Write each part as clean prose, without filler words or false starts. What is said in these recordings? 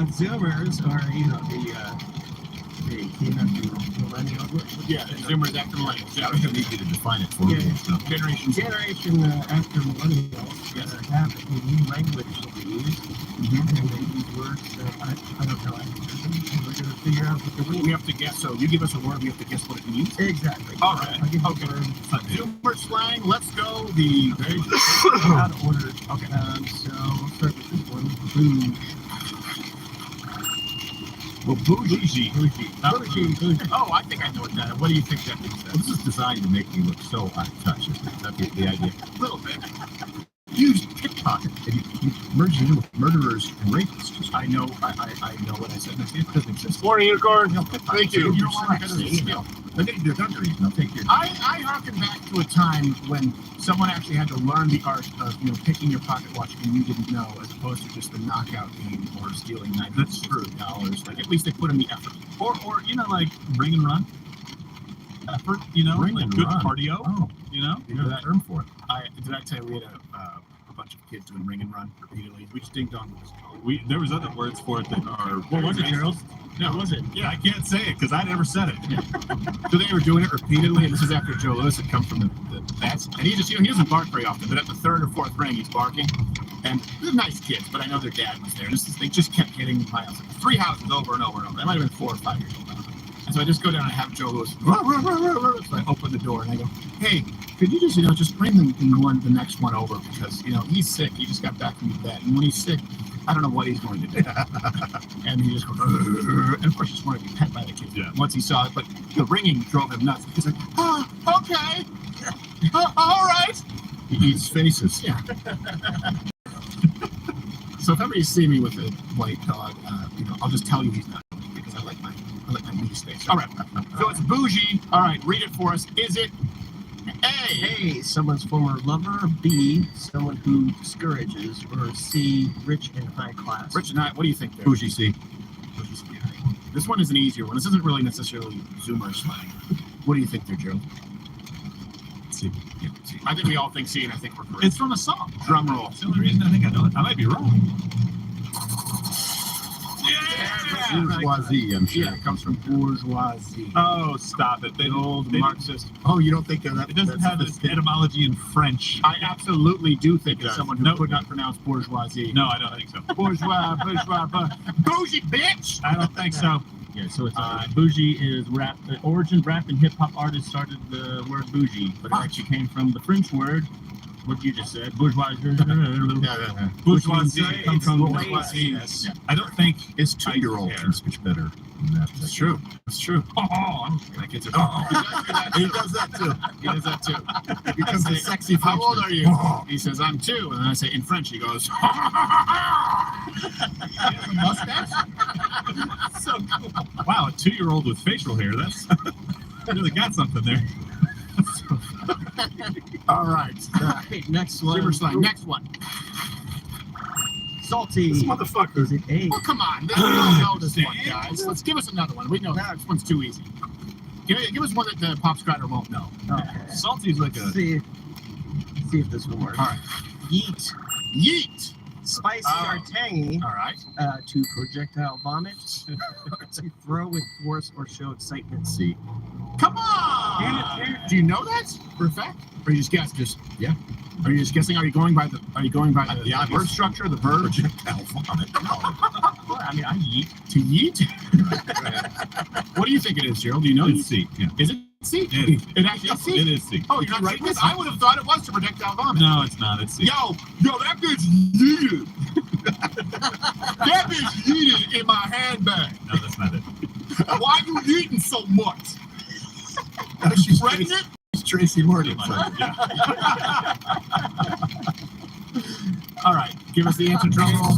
Zoomers are, they came after millennials. Yeah, Zoomers after millennials. I don't need you to define it for me. So. Generation after millennials have a new language that they use, and they use words that I don't know. We're going to figure out what the word. We have to guess. So you give us a word, we have to guess what it means. Exactly. All right. I'll give you Okay. a word. Zoomer slang. Let's go. The very Out of order. Okay. So we'll start with this one. Bougie. Well, bougie. Bougie. Oh, I think I know what that is. What do you think that means? Well, this is designed to make me look so out of touch. Is that the idea? A little bit. Huge pickpocket. And you merge it in with murderers and rapists. I know what I said. It doesn't exist. Morning, unicorn. Thank you. You know what? Because it's a skill. They need their gun reason. I'll take your. I harken back to a time when someone actually had to learn the art of picking your pocket watch and you didn't know, as opposed to just the knockout game or stealing $90. Like at least they put in the effort. Or like ring and run. Effort, Ring like and good run. cardio. Oh, You know. you know that term for it. Did I tell you we had a bunch of kids doing ring and run repeatedly? We just ding dong. There was other words for it that are. What was it, Gerald? No, was it? Yeah, I can't say it because I never said it. Yeah. So they were doing it repeatedly, and this is after Joe Lewis had come from the bats, and he just, he doesn't bark very often, but at the third or fourth ring, he's barking, and they're nice kids, but I know their dad was there, and they just kept hitting my house, like 3 houses over and over and over. They might have been 4 or 5 years old. And so I just go down and have Joe Lewis, so I open the door, and I go, hey, could you just bring the next one over, because, he's sick, he just got back from the vet, and when he's sick, I don't know what he's going to do. And he just goes, and of course, he just wanted to be pet by the kid. Yeah. Once he saw it, but the ringing drove him nuts. He's like, okay, all right. He eats faces. Yeah. So if ever you see me with a white dog, I'll just tell you he's not, because I like my meaty space. All right. So it's bougie. All right, read it for us. Is it A, someone's former lover. B, someone who discourages. Or C, rich and high class. Rich and I? What do you think there? Bougie C. This one is an easier one. This isn't really necessarily Zoomer slang. What do you think there, Joe? C. Yeah, C. I think we all think C, and I think we're correct. It's from a song. Drum roll. That's the only reason I think I know it. I might be wrong. Bourgeoisie, I'm sure. Yeah, it comes from bourgeoisie. Oh, stop it. They Old they- Marxist. Oh, you don't think that? It doesn't have an etymology in French. I absolutely do think it's does. someone who No. could not pronounce bourgeoisie. No, I don't think so. Bourgeois, bougie bitch! I don't think so. Yeah, so it's bougie is rap. The origin rap and hip hop artists started the word bougie, but it actually came from the French word, what you just said, bourgeoisie. Bourgeoisie. Comes from Bourgeoisie. Yes. I don't think His 2-year-old can speak better than that. It's true. It's true. That kid's a He does that too. He does that too. He becomes a sexy How Frenchman. old are you? He says, I'm 2. And then I say, in French, he goes, mustache? so cool. Wow, a 2-year-old with facial hair. That's really got something there. All right. Alright, next one. Super slang. Next one. Salty. This motherfucker. Is it A? Oh, come on. We don't know this one, guys. Let's give us another one. We know this one's too easy. Give us one that the Pop Strider won't know. Okay. Salty is like a. See if this will work. All right. Yeet. Yeet. Spicy Oh. or tangy. All right. To projectile vomit. To throw with force or show excitement. C. Come on. Do you know that for a fact? Or you just guess? Yeah. Are you just guessing? Are you going by the The obvious. word structure, the verb? Projectile vomit. Well, I mean, I yeet. To yeet? What do you think it is, Gerald? Do you know? It's C. Yeah. Is it C? It is. It actually is C? It is C. Oh, you're not writing this? I would have thought it was to projectile vomit. No, it's not. It's C. Yo, that bitch yeeted. That bitch yeeted in my handbag. No, that's not it. Why you yeeting so much? She's Pregnant? Tracy Morgan. Yeah. All right, give us the answer, drum roll.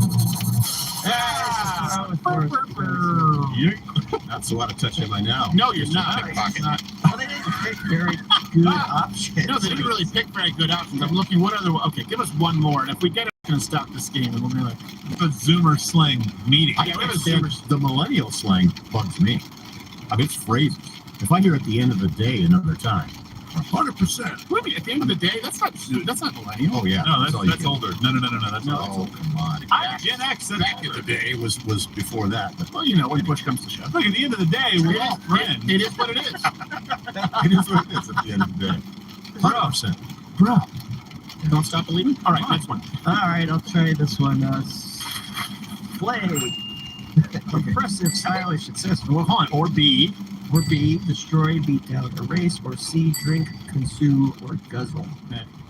Not so out of touch am I now. No, you're not. Pickpocket. Well, they didn't pick very good options. No, they didn't really pick very good options. I'm looking, what other, okay, give us one more, and if we get it, we're going to stop this game, and we're going to, The Zoomer slang meeting. I have a Zoomer. The millennial slang bugs me. I mean, it's phrases. If I hear at the end of the day another time, 100%. Wait a minute, at the end of the day, that's not millennial. Oh yeah. No, all you that's get. older. No. That's Oh older. come on. Gen X. That's Back in the day was before that. But Well, you know, when push comes to shove. Look, at the end of the day, we're all friends. It is what it is. it is what it is at the end of the day. 100%. Bro. Don't stop believing. All right, next one. All right, I'll try this one. Slay. Impressive, stylish, successful. Well, hold on. Or B. Or B, destroy, beat down, erase. Or C, drink, consume, or guzzle.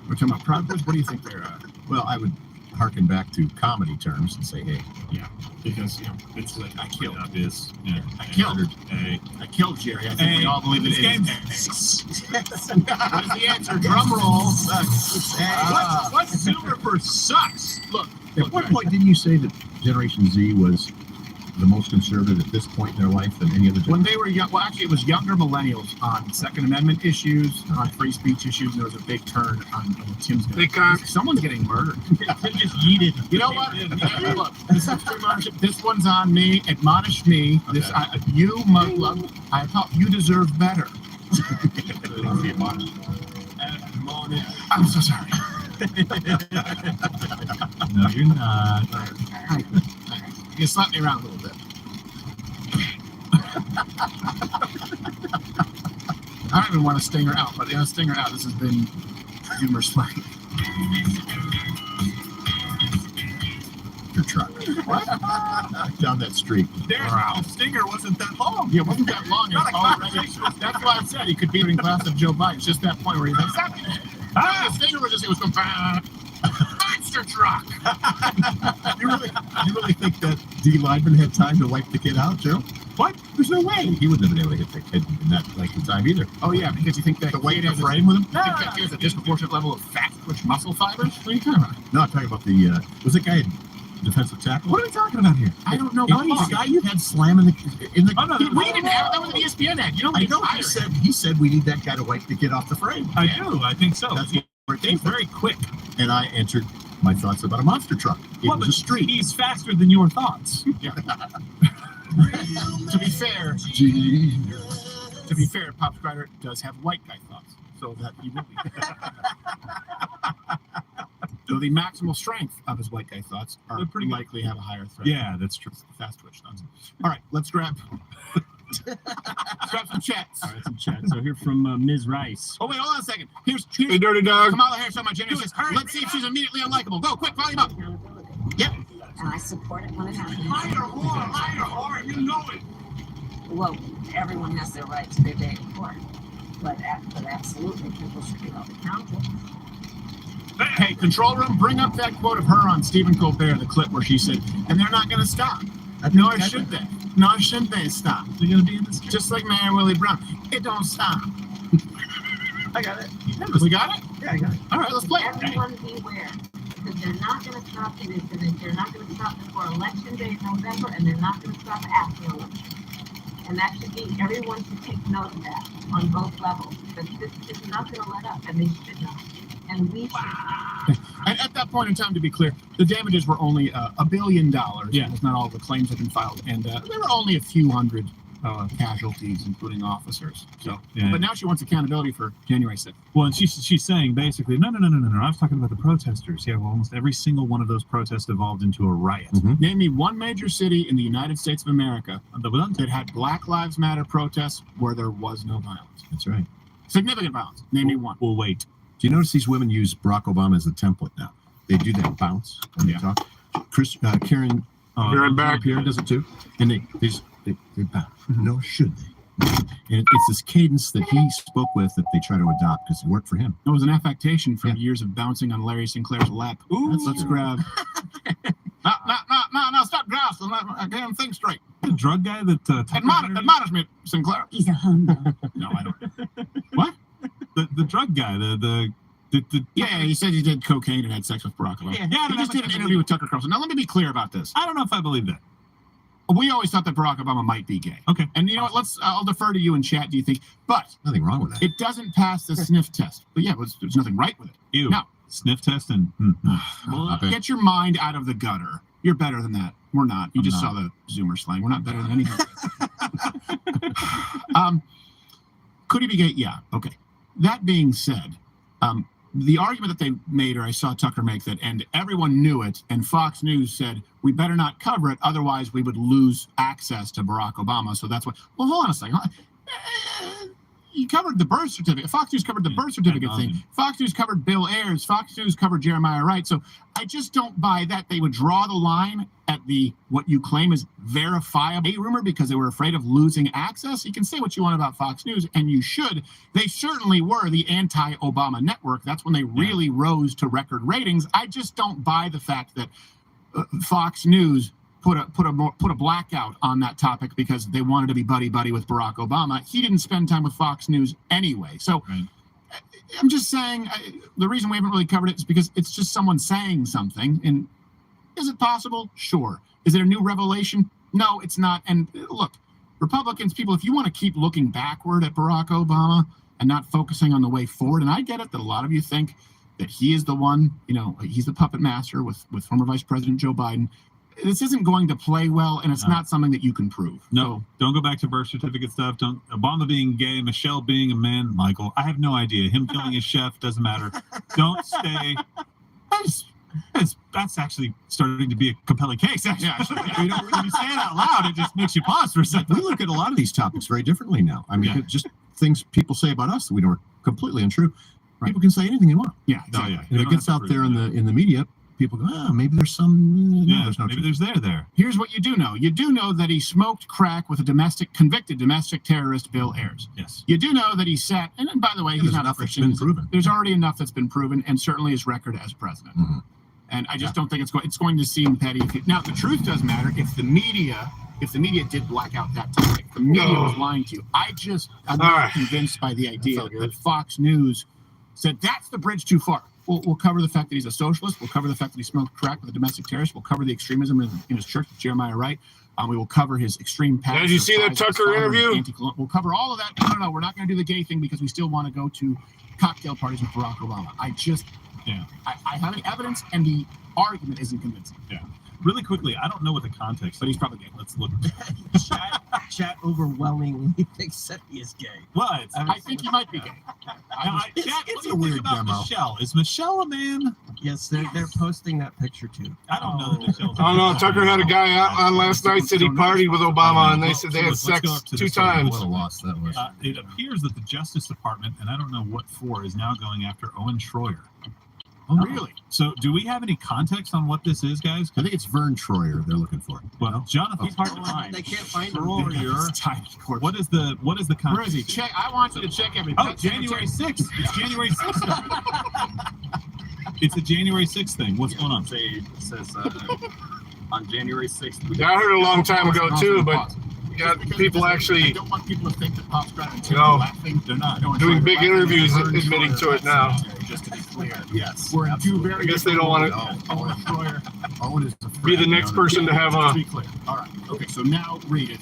We're talking about progress. What do you think they're? Well, I would harken back to comedy terms and say, hey, Because you know, it's like I killed. This. Yeah. I killed. Hey. I killed Jerry. I think we all believe this it game. is. What is the answer? Drum roll. What Zoomer for sucks? Look. at one point didn't you say that Generation Z was the most conservative at this point in their life than any other When generation? they were young, well, actually, it was younger millennials on Second Amendment issues, on free speech issues. There was a big turn on Tim's. Someone's getting murdered. Tim just yeeted. You know what? Look, this is free ownership. This one's on me. Admonish me. Okay. This, you mugglug. I thought you deserve better. I'm so sorry. No, you're not. You slapped me around a little bit. I don't even want to sting her out, but sting her out. This has been humor slang. Your truck. What? Down that street. The stinger wasn't that long. Yeah, it wasn't that long. It was already, that's why I said he could be in class of Joe Biden. It's just that point where he's like, the stinger was just, it was going, monster truck. You really think that D. Lineman had time to wipe the kid out, Joe? What? There's no way. He wouldn't have been able to hit the kid in that length of time either. Oh, yeah, because you think that The weight kid of has the frame with him? You think that kid has a disproportionate level of fat twitch muscle fibers? What are you talking about? No, I'm talking about the, was the guy defensive tackle? What are we talking about here? I don't know. The guy you had slamming in the. Oh, no, we didn't have that was an ESPN ad. You know, I know. He said we need that guy to wipe the kid off the frame. I do. I think so. That's He's where it came from. very quick. And I answered my thoughts about a monster truck. It Well, was but a street. He's faster than your thoughts. Yeah. To be fair, Pop Strider does have white guy thoughts, so that he will be. So the maximal strength of his white guy thoughts are They're pretty good. likely have a higher threat. Yeah, that's true. The fast twitch thoughts. All right, let's grab some chats. All right, some chat. So here from Ms. Rice. Oh wait, hold on a second. Here's Hey, dirty dog. Kamala Harris on my Genesis. Let's see if she's immediately unlikable. Go quick, volume up. Yep. And I support it when it happens. Higher, you know it. Well, everyone has their right to their day in court, but absolutely, people should be held accountable. Hey, control room, bring up that quote of her on Stephen Colbert, the clip where she said, "And they're not going to stop." Nor should they. Nor should they stop. They're going to be in this. Just like Mayor Willie Brown. It don't stop. I got it. We got it? Yeah, I got it. All right, let's play it. Everyone beware, because they're not going to stop it. They're not going to stop before Election Day in November, and they're not going to stop after election. And that should be, everyone should take note of that on both levels, because this is not going to let up, and they should not. And we should. And at that point in time, to be clear, the damages were only $1 billion. Yeah. Because not all the claims had been filed. And there were only a few hundred casualties, including officers. So, Yeah. But now she wants accountability for January 6th. Well, and she's saying basically, no. I was talking about the protesters. Yeah, well, almost every single one of those protests evolved into a riot. Mhm. Name me one major city in the United States of America that had Black Lives Matter protests where there was no violence. That's right. Significant violence. Name me one. We'll wait. Do you notice these women use Barack Obama as a template now? They do that bounce when they talk. Karen Pierre does it too, and they bounce. Nor should they. And it's this cadence that he spoke with that they try to adopt because it worked for him. It was an affectation from years of bouncing on Larry Sinclair's lap. Let's grab. No, stop grousing. I can't think straight. The drug guy that Admonish me, Sinclair. He's a humbug. No, I don't. What? the drug guy, the Yeah, he said he did cocaine and had sex with Barack Obama. Yeah, He just did an interview with Tucker Carlson. Now, let me be clear about this. I don't know if I believe that. We always thought that Barack Obama might be gay. Okay. And you know what? I'll defer to you in chat. Do you think? But Nothing wrong with that. it doesn't pass the sniff test. But yeah, there's nothing right with it. Ew. No. Sniff test and Well, get your mind out of the gutter. You're better than that. We're not. You just saw the Zoomer slang. We're not better than anything. Could he be gay? Yeah. Okay. that being said, the argument that they made, or I saw Tucker make that, and everyone knew it, and Fox News said, we better not cover it, otherwise we would lose access to Barack Obama. So that's what, well, hold on a second. You covered the birth certificate. Fox News covered the birth certificate thing. Fox News covered Bill Ayers. Fox News covered Jeremiah Wright. So I just don't buy that they would draw the line at the what you claim is verifiable rumor because they were afraid of losing access. You can say what you want about Fox News, and you should. They certainly were the anti-Obama network. That's when they really rose to record ratings. I just don't buy the fact that Fox News put a blackout on that topic because they wanted to be buddy with Barack Obama. He didn't spend time with Fox News anyway. So I'm just saying the reason we haven't really covered it is because it's just someone saying something. And is it possible? Sure. Is it a new revelation? No, it's not. And look, Republicans, people, if you want to keep looking backward at Barack Obama and not focusing on the way forward, and I get it that a lot of you think that he is the one, he's the puppet master with former Vice President Joe Biden. This isn't going to play well, and it's not something that you can prove. No, don't go back to birth certificate stuff. Don't Obama being gay, Michelle being a man, Michael. I have no idea. Him killing his chef doesn't matter. Don't stay. That's actually starting to be a compelling case. Actually, when you say it out loud, it just makes you pause for a second. We look at a lot of these topics very differently now. I mean, just things people say about us that we know are completely untrue. Right. People can say anything they want. Yeah, exactly. And it gets out there in the media. People go, maybe there's some. There's no maybe truth. there's there. Here's what you do know. You do know that he smoked crack with a convicted domestic terrorist, Bill Ayers. Yes. You do know that he sat, and by the way, he's not a Christian. Been proven. There's already enough that's been proven, and certainly his record as president. Mm-hmm. And I just don't think it's going to seem petty. Now, the truth does matter. If the media did black out that topic, the media was lying to you. I'm not convinced by the idea that Fox News said that's the bridge too far. We'll cover the fact that he's a socialist. We'll cover the fact that he smoked crack with a domestic terrorist. We'll cover the extremism in his church with Jeremiah Wright. We will cover his extreme past. Did you see that Tucker interview? We'll cover all of that. No, we're not going to do the gay thing because we still want to go to cocktail parties with Barack Obama. I have the evidence, and the argument isn't convincing. Yeah. Really quickly, I don't know what the context, but he's probably gay. Let's look. Chat overwhelmingly thinks that he is gay. Well, I think he might be gay. It's a weird about demo. Michelle. Is Michelle a man? Yes, they're posting that picture too. I don't know that Michelle's a I don't know. man. Tucker had a guy out on last night said he partied with Obama, and they said they had Let's go sex up to 2 this times. What a loss that was. It appears that the Justice Department, and I don't know what for, is now going after Owen Schroyer. Oh, really? So do we have any context on what this is, guys? I think it's Vern Troyer they're looking for. Well, Jonathan They can't find Schroyer. What is the context? Where is he? Check. I want you to check everything. Oh, January 6th. It's January 6th. It's a January 6th thing. What's going on? It says on January 6th. Yeah, I heard it a long time ago too, but you got people I actually don't want people to think that Pop's driving to No. laughing. They're not. doing big interviews admitting to it now. Just to be clear. Yes. We're in two very I guess they don't want Owen is to be the next person to have to a be clear. All right. Okay, so now read it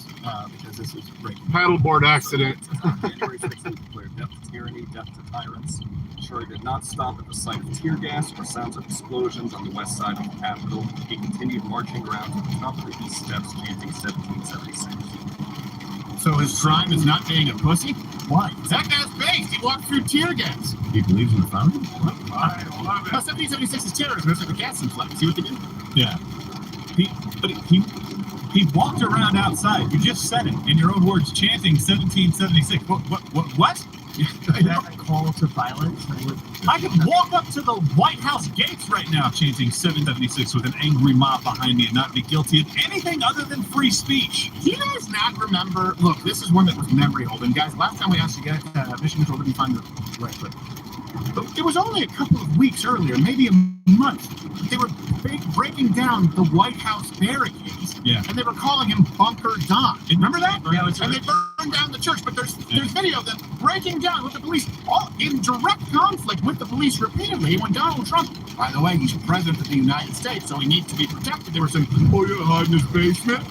because this is breaking. paddleboard accident. On January 6th, he declared death to tyranny, death to tyrants. Schroyer did not stop at the sight of tear gas or sounds of explosions on the west side of the Capitol. He continued marching around to the top of the east steps, chanting 1776. So his crime is not being a pussy? Why? That guy's based. He walked through tear gas. He believes in the founding? I love it. 1776 is terrorism. It's like a Gadsden flag. See what they did? Yeah. He walked around outside. You just said it in your own words, chanting 1776. What? that call to violence. I could walk up to the White House gates right now chanting 776 with an angry mob behind me and not be guilty of anything other than free speech. Do you guys not remember? Look, this is one that was memory holding. Guys, last time we asked you guys, Mission Control didn't find the right clip. But it was only a couple of weeks earlier, maybe a month. They were breaking down the White House barricades, and they were calling him Bunker Don. Remember that? Yeah, and they burned down the church. But there's video of them breaking down with the police, all in direct conflict with the police repeatedly. When Donald Trump, by the way, he's president of the United States, so he needs to be protected. They were saying, "Oh, you're hiding in his basement."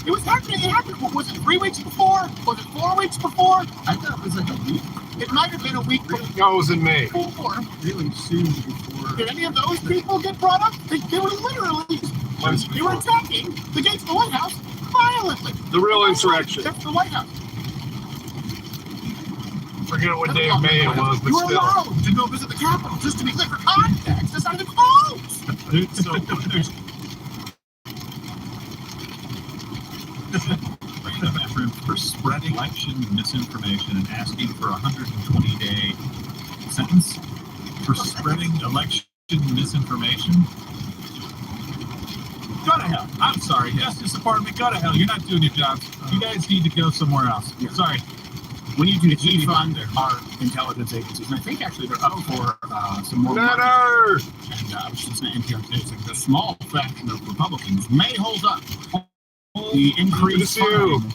It was happening. It happened. Was it 3 weeks before? Was it 4 weeks before? I thought it was like a week. It might have been a week before. No, it was in May. Really soon before. Did any of those people get brought up? They were literally, they were attacking the gates of the White House violently. The real insurrection. That's the White House. Forget what day of May it was, but You're still. allowed to go visit the Capitol just to be clear for context. That's not even close. So there's the bathroom for spreading election misinformation and asking for a 120-day sentence for spreading election misinformation. Go to hell. I'm sorry, Justice Department, go to hell. You're not doing your jobs. You guys need to go somewhere else. Sorry. We need to defund our intelligence agencies, and I think actually they're up for some more money. Better! And I was just saying, it's like a small fraction of Republicans may hold up the increased funding.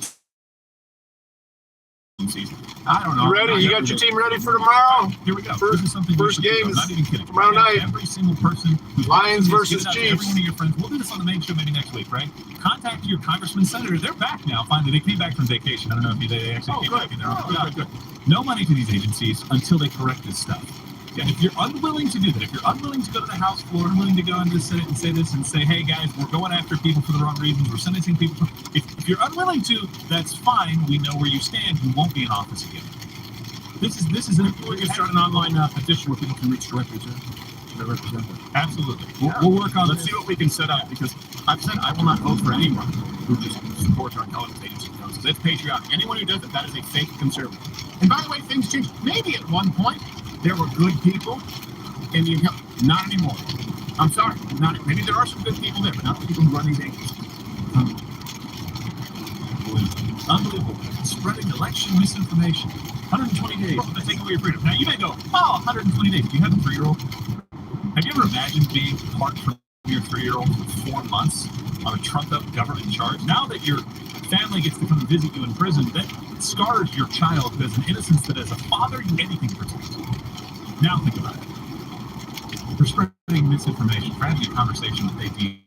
I don't know. You ready? You got your team ready for tomorrow? Here we go. First- this is something first we should game do. is I'm not even kidding. tomorrow night. Every single person who's Lions watching this, versus give it out to Chiefs. Every one of your friends. We'll do this on the main show maybe next week, right? Contact your congressman, senator. They're back now. Finally, they came back from vacation. I don't know if they actually came back in there. Good. No money to these agencies until they correct this stuff. And if you're unwilling to do that, if you're unwilling to go to the House floor, unwilling to go into the Senate and say this and say, hey guys, we're going after people for the wrong reasons, we're sentencing people. If you're unwilling to, that's fine. We know where you stand. You won't be in office again. This is an We can start an online petition where people can reach directly to their representative. absolutely. We'll work on Let's this. see what we can set up, because I've said I will not vote for anyone who just supports our intelligence agency. Because it's patriotic. Anyone who does it, that is a fake conservative. And by the way, things change. Maybe at one point there were good people in the intelligence. Not anymore. I'm sorry. Maybe there are some good people there, but not the people who run these agencies. Unbelievable. Spreading election misinformation. 120 days to take away your freedom. Now you may go, oh, 120 days. Do you have a 3-year-old? Have you ever imagined being apart from your 3-year-old for 4 months on a trumped-up government charge? Now that your family gets to come and visit you in prison, that scars your child who has an innocence that as a father, you anything to protect. Now think about it. For spreading misinformation, for having a conversation that they deem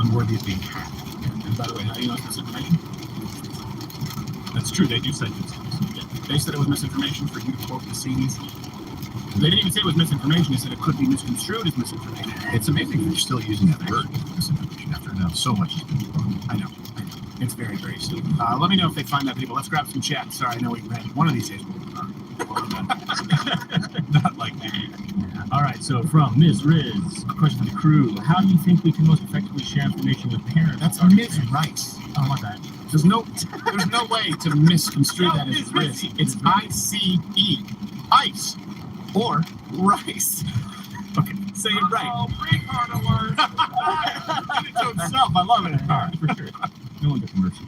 unworthy of being had. And by the way, how do you know it's misinformation? That's true, they do sentence us. They said it was misinformation for you to quote the scenes. They didn't even say it was misinformation. They said it could be misconstrued as misinformation. It's amazing they're still using that word, misinformation, after now so much has been wrong. I know. It's very, very stupid. Let me know if they find that video. Let's grab some chat. Sorry, I know we ran. One of these days we'll Not like that. All right, so from Ms. Riz, question to the crew: how do you think we can most effectively share information with parents? That's regarding Ms. Rice. Oh, my bad. There's no way to misconstrue that as Ms. Riz. Riz. It's ICE. Ice. Or rice. Okay, say it right. Oh, retard alert. To himself. I love it. All right, for sure. No one gets mercy.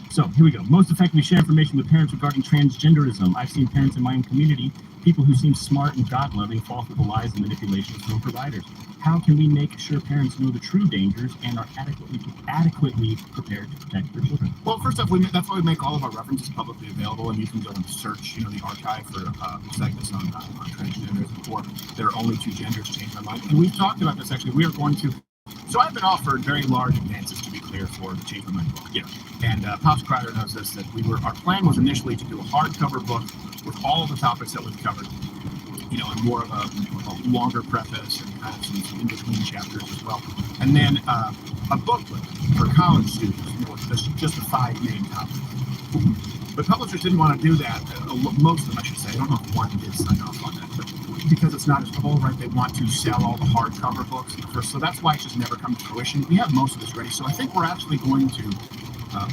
So here we go. Most effectively share information with parents regarding transgenderism. I've seen parents in my own community, people who seem smart and God-loving, fall for the lies and manipulations from providers. How can we make sure parents know the true dangers and are adequately prepared to protect their children? Well, first off, that's why we make all of our references publicly available, and you can go and search, the archive for segments on transgenderism, or there are only 2 genders, change my mind. And we've talked about this actually. We are going to. So I've been offered very large advances, to be clear, for the Change My Mind book. Yeah. And Pops Kreider knows this, that our plan was initially to do a hardcover book with all of the topics that we've covered, and more of a longer preface and kind of some in-between chapters as well. And then a booklet for college students, with just the 5 main topics. But publishers didn't want to do that. Most of them, I should say. I don't know if one did sign off on that, but because it's not as full, right? They want to sell all the hardcover books first, so that's why it's just never come to fruition. We have most of this ready, so I think we're actually going to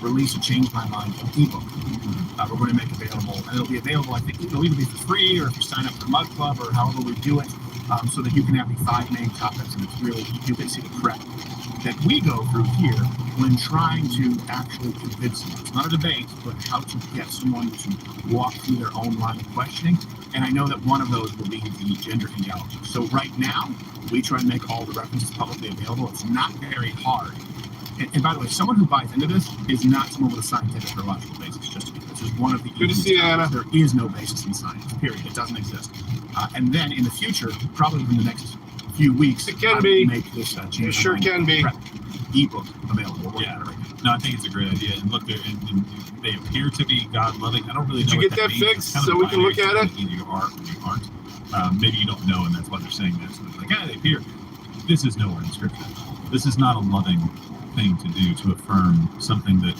release a Change My Mind ebook. We're going to make available, and it'll be available. I think it'll either be for free, or if you sign up for Mug Club, or however we do it, so that you can have the 5 main topics, and it's really you can see the prep that we go through here when trying to actually convince someone. It's not a debate, but how to get someone to walk through their own line of questioning. And I know that one of those will be the gender ideology. So right now, we try and make all the references publicly available. It's not very hard. And by the way, someone who buys into this is not someone with a scientific or logical basis. Just to be clear, this is one of the Good to see you, Anna. There is no basis in science. Period. It doesn't exist. And then in the future, probably within the next few weeks, It can I be. will make this It sure can be. ebook available. Yeah. No, I think it's a great idea. And look, and they appear to be God-loving. I don't really know. Did you what get that means. fixed It's kind of so we can look binary. at it? Either you are or you aren't. Maybe you don't know, and that's why they're saying this. But like, they appear. This is nowhere in Scripture. This is not a loving thing to do, to affirm something that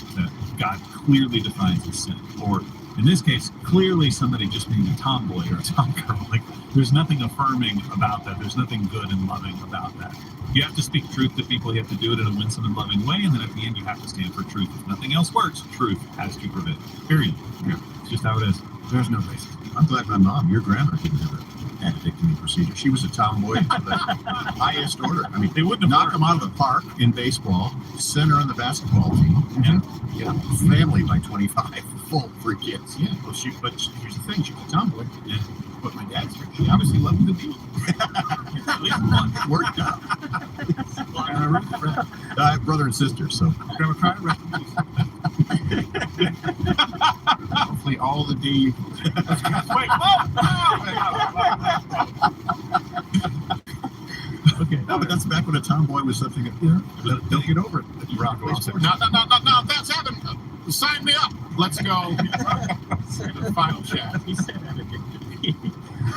God clearly defines as sin, or In this case, clearly somebody just being a tomboy or a tomgirl. Like, there's nothing affirming about that. There's nothing good and loving about that. You have to speak truth to people. You have to do it in a winsome and loving way. And then at the end, you have to stand for truth. If nothing else works, truth has to prevail. Period. Yeah. It's just how it is. There's no racism. I'm glad my mom, your grandma, didn't have an addicting procedure. She was a tomboy to the highest order. I mean, They wouldn't have knock them out of the park in baseball, send her on the basketball team, and family by 25, full for kids. Yeah, well, but here's the thing: she was a tomboy, and but my dad's here. She obviously loved the deal. At least one. It worked out. I have brother and sister, so Grandma cried, rest in peace. Hopefully, all the D. Wait, Okay. no, but that's back when a tomboy was something. Don't get over it. Rocco said, no, that's happened. Sign me up. Let's go. The final chat. He said that again.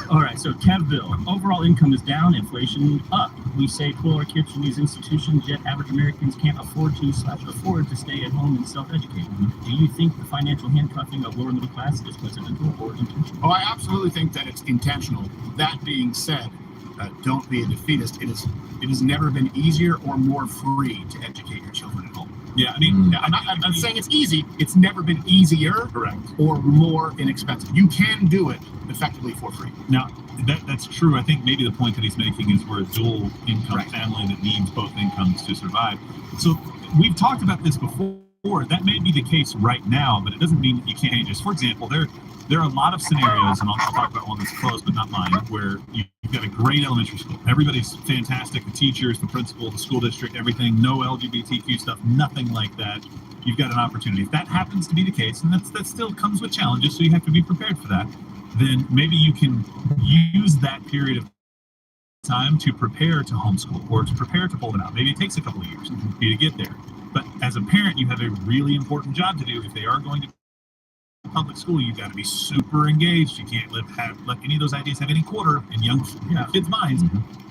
All right, so Kev Bill, overall income is down, inflation up. We say pull our kids from these institutions, yet average Americans can't afford to stay at home and self-educate. Do you think the financial handcuffing of lower middle class is coincidental or intentional? Oh, I absolutely think that it's intentional. That being said, don't be a defeatist. It has never been easier or more free to educate your children at home. Yeah, I mean, I'm saying it's easy. It's never been easier, correct, or more inexpensive. You can do it effectively for free. Now, that's true. I think maybe the point that he's making is we're a dual income family that needs both incomes to survive. So we've talked about this before. That may be the case right now, but it doesn't mean that you can't change this. For example, there are a lot of scenarios, and I'll talk about one that's close but not mine, where you've got a great elementary school. Everybody's fantastic, the teachers, the principal, the school district, everything, no LGBTQ stuff, nothing like that. You've got an opportunity. If that happens to be the case, and that still comes with challenges, so you have to be prepared for that, then maybe you can use that period of time to prepare to homeschool or to prepare to pull it out. Maybe it takes a couple of years for you to get there. But as a parent, you have a really important job to do. If they are going to public school, you've got to be super engaged. You can't let any of those ideas have any quarter in young kids' minds.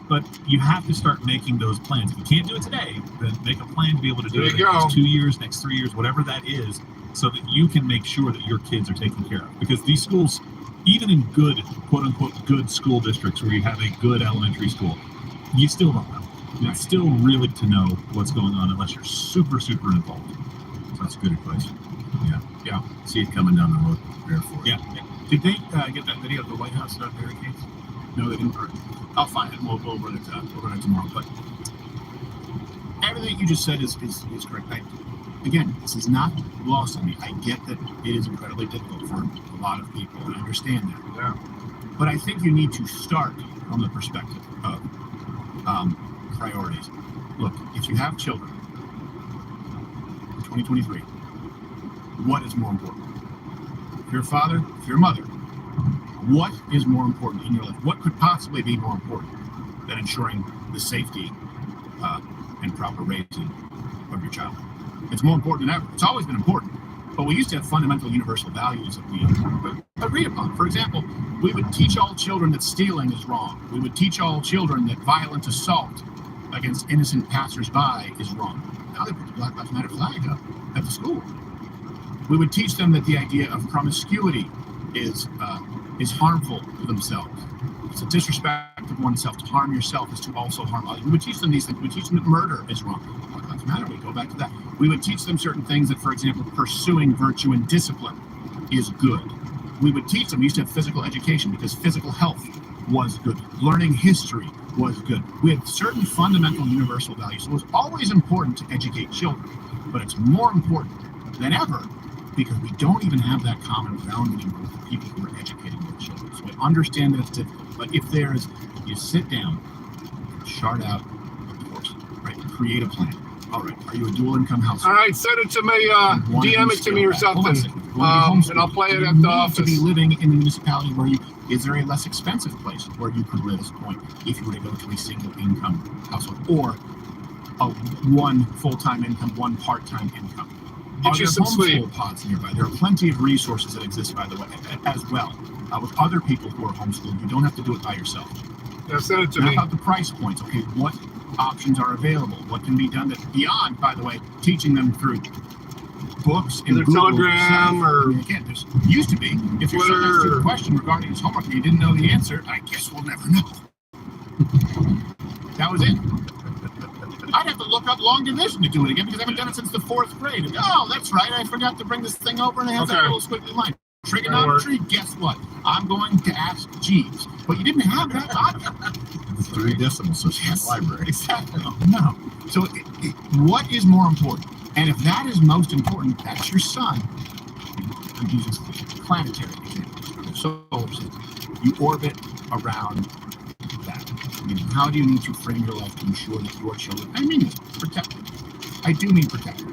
But you have to start making those plans. If you can't do it today, then make a plan to be able to do it in the next 2 years, next 3 years, whatever that is, so that you can make sure that your kids are taken care of. Because these schools, even in good, quote unquote, good school districts where you have a good elementary school, you still don't know. It's still really to know what's going on unless you're super, super involved. So that's good advice. Yeah. See it coming down the road. Prepare for it. Yeah. Did they get that video of the White House barricades? No, they didn't. I'll find it and we'll go over it tomorrow. But everything you just said is correct. Again, this is not lost on me. I get that it is incredibly difficult for a lot of people, and I understand that. Yeah. But I think you need to start from the perspective of priorities. Look, if you have children in 2023, what is more important? If you're a father, if you're a mother, what is more important in your life? What could possibly be more important than ensuring the safety and proper raising of your child? It's more important than ever. It's always been important, but we used to have fundamental universal values that we agreed upon. For example, we would teach all children that stealing is wrong. We would teach all children that violent assault against innocent passersby is wrong. Now they put the Black Lives Matter flag up at the school. We would teach them that the idea of promiscuity is harmful to themselves. It's a disrespect of oneself. To harm yourself is to also harm others. We would teach them these things. We would teach them that murder is wrong. Black Lives Matter, we go back to that. We would teach them certain things that, for example, pursuing virtue and discipline is good. We would teach them, we used to have physical education because physical health was good. Learning history was good. We had certain fundamental universal values. So it was always important to educate children, but it's more important than ever because we don't even have that common ground anymore with the people who are educating their children. So I understand that it's difficult, but if you sit down, chart out a course, right? Create a plan. All right, are you a dual income household? All right, send it to me, DM it to me or something, and I'll play it at the office. To be living in the municipality where is there a less expensive place where you could live at this point if you were to go to a single income household or a one full-time income, one part-time income? Get you some sleep. Pods nearby. There are plenty of resources that exist, by the way, as well, with other people who are homeschooled. You don't have to do it by yourself. Yeah, send it to Now me. about the price points. Okay, what options are available? What can be done that beyond, by the way, teaching them through books and Either Google Telegram yourself. or Again, there's used to be. If your son asked you a question regarding his homework and you didn't know the answer, I guess we'll never know. That was it. I'd have to look up long division to do it again because I haven't done it since the 4th grade. And, oh, that's right. I forgot to bring this thing over and it has that little squiggly line. Trigonometry, guess what? I'm going to ask Jeeves. But you didn't have that option. 3 decimal system in the library. Exactly. No. So what is more important? And if that is most important, that's your son. I'm using planetary examples. Solar system. You orbit around that. I mean, how do you need to frame your life to ensure that your children, I mean protected. I do mean protected.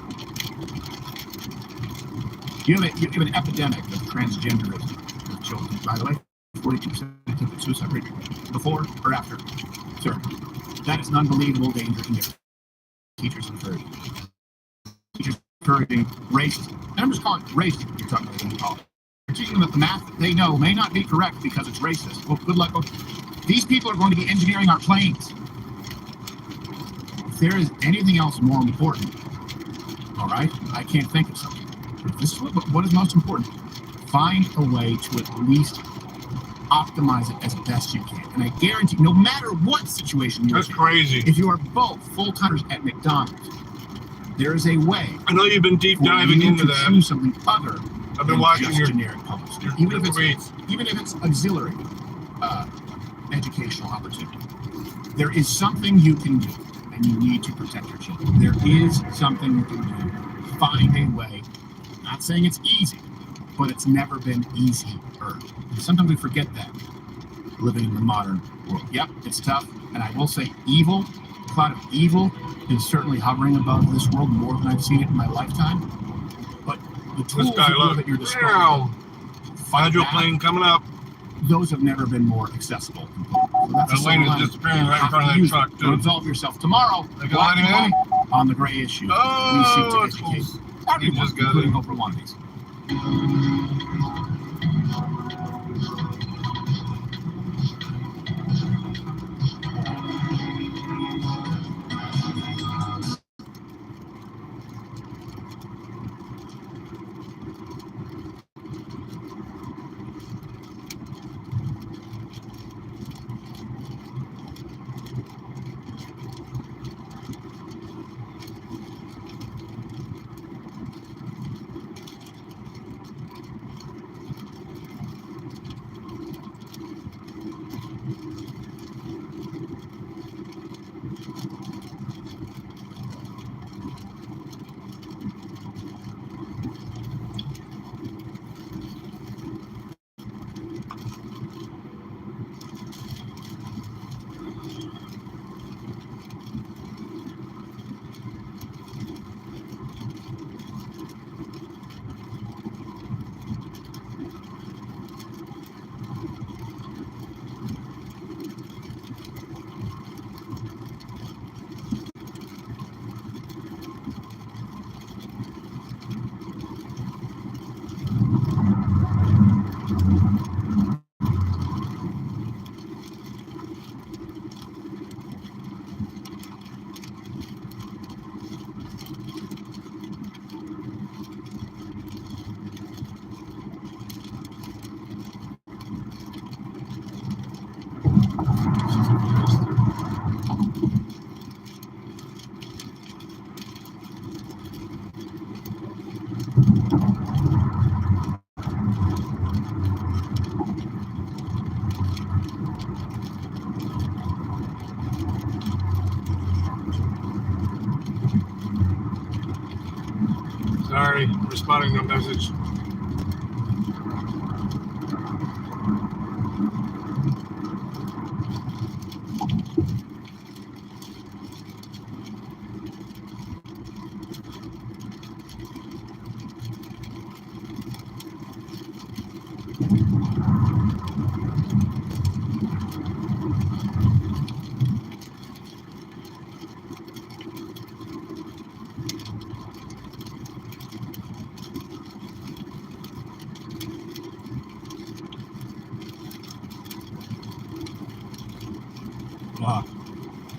You have an epidemic of transgenderism with children. By the way, 42% attempted suicide rate before or after. Sir, that is an unbelievable danger in your teachers encouraging. Teachers encouraging racism. And I'm just calling it racism. You're talking about in college. You're teaching them that the math that they know may not be correct because it's racist. Well, good luck. These people are going to be engineering our planes. If there is anything else more important, all right, I can't think of something. This is what is most important. Find a way to at least optimize it as best you can. And I guarantee, no matter what situation you're in, That's crazy. if you are both full-timers at McDonald's, there is a way. I know you've been deep for diving you into to that. choose something other I've been than watching just your generic public school. your Even if it's auxiliary educational opportunity. There is something you can do, and you need to protect your children. There is something you can do. Find a way. Not saying it's easy, but it's never been easier. And sometimes we forget that living in the modern world. Yep, it's tough. And I will say the cloud of evil is certainly hovering above this world more than I've seen it in my lifetime. But the tools at your disposal, hydroplane coming up. those have never been more accessible. So that's The lane is disappearing right in front of that truck, too. To absolve yourself tomorrow. They go letting in? On the gray issue. Oh, we seek to that's educate cool. everyone, You just got including it. Oprah wannabes. Sorry, responding to a message.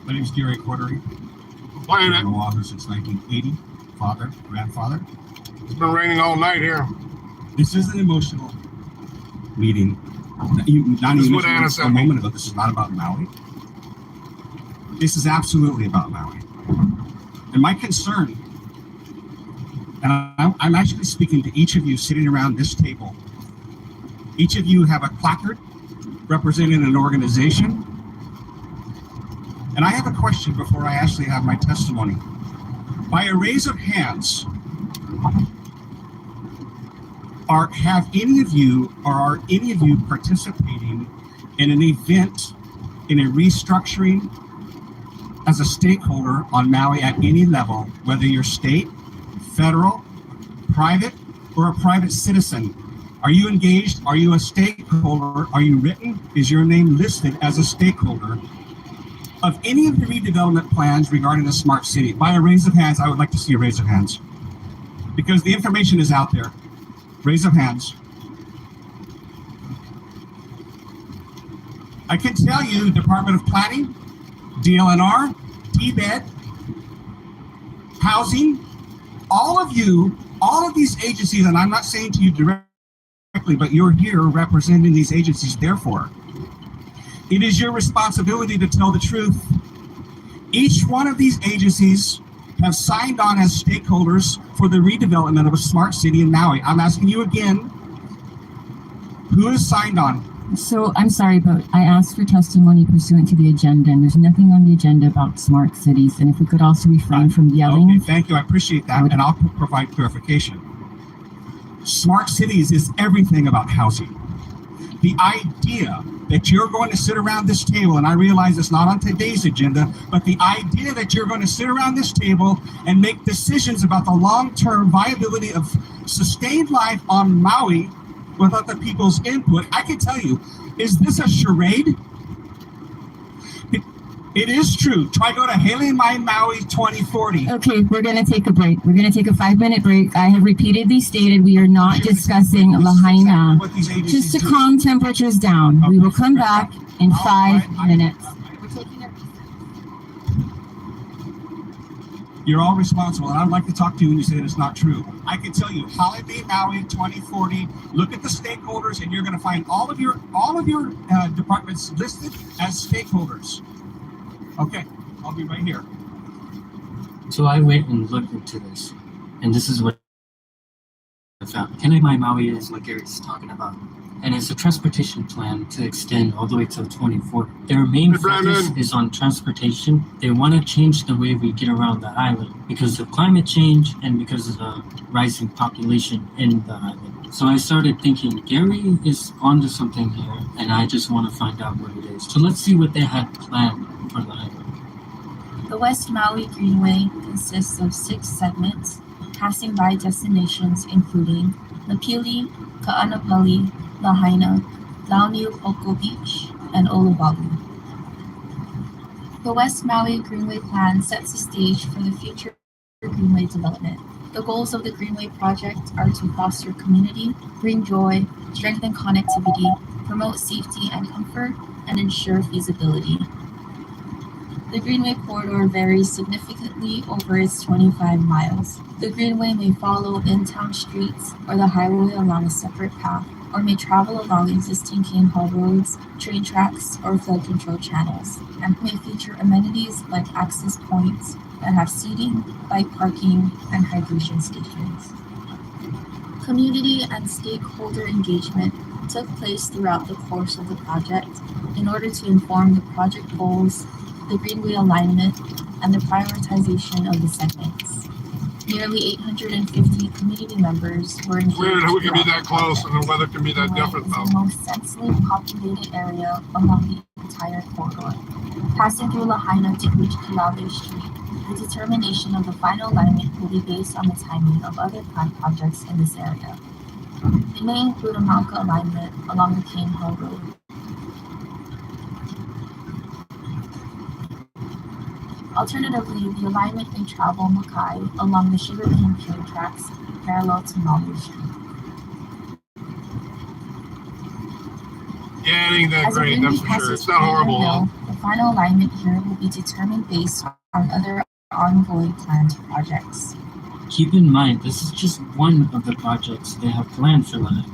My name is Gary Cordery. I've been in law since 1980. Grandfather. It's been raining all night here. This is an emotional meeting. Not This even is what Anna a sent me. moment ago. This is not about Maui. This is absolutely about Maui. And my concern, and I'm actually speaking to each of you sitting around this table. Each of you have a placard representing an organization. And I have a question before I actually have my testimony. By a raise of hands, are any of you participating in an event, in a restructuring as a stakeholder on Maui at any level, whether you're state, federal, private, or a private citizen? Are you engaged? Are you a stakeholder? Are you written? Is your name listed as a stakeholder of any of the redevelopment plans regarding the smart city? By a raise of hands, I would like to see a raise of hands, because the information is out there. Raise of hands. I can tell you, Department of Planning, DLNR, DBED, Housing, all of these agencies, and I'm not saying to you directly, but you're here representing these agencies. Therefore, it is your responsibility to tell the truth. Each one of these agencies have signed on as stakeholders for the redevelopment of a smart city in Maui. I'm asking you again, who has signed on? So I'm sorry, but I asked for testimony pursuant to the agenda, and there's nothing on the agenda about smart cities. And if we could also refrain from yelling. Okay, thank you. I appreciate that, and I'll provide clarification. Smart cities is everything about housing. The idea that you're going to sit around this table, and I realize it's not on today's agenda, but the idea that you're going to sit around this table and make decisions about the long-term viability of sustained life on Maui without the people's input, I can tell you, is this a charade? It is true. Try go to Haley My Maui 2040. Okay, we're going to take a break. We're going to take a 5-minute break. I have repeatedly stated we are not discussing Lahaina. Just to calm temperatures down. We will come back in 5 minutes. You're all responsible, and I'd like to talk to you when you say that it's not true. I can tell you, Holiday Maui 2040. Look at the stakeholders, and you're going to find all of your departments listed as stakeholders. Okay, I'll be right here. So I went and looked into this, and this is what I found. Kenai Maui is what Gary's talking about, and it's a transportation plan to extend all the way to 2040. Their main focus is on transportation. They want to change the way we get around the island because of climate change and because of the rising population in the island. So I started thinking, Gary is onto something here, and I just want to find out what it is. So let's see what they had planned for the island. The West Maui Greenway consists of 6 segments, passing by destinations including Napili, Ka'anapali, Lahaina, Launiupoko Beach, and Olowalu. The West Maui Greenway Plan sets the stage for the future Greenway development. The goals of the Greenway project are to foster community, bring joy, strengthen connectivity, promote safety and comfort, and ensure feasibility. The Greenway corridor varies significantly over its 25 miles. The Greenway may follow in-town streets or the highway along a separate path, or may travel along existing cane haul roads, train tracks, or flood control channels, and may feature amenities like access points that have seating, bike parking, and hydration stations. Community and stakeholder engagement took place throughout the course of the project in order to inform the project goals, the Greenway alignment, and the prioritization of the segments. Nearly 850 community members were engaged. Weird how we can be that close and the weather can be that different though. It's the most densely populated area along the entire corridor. Passing through Lahaina to reach Kilauea Street, the determination of the final alignment will be based on the timing of other planned projects in this area. It may include a Mauka alignment along the Cane Hill Road. Alternatively, the alignment may travel Makai along the sugarcane train tracks parallel to Maui Street. Yeah, it ain't that great, that's for sure. It's not horrible. Hill, the final alignment here will be determined based on other ongoing planned projects. keep in mind, this is just one of the projects they have planned for Lahaina.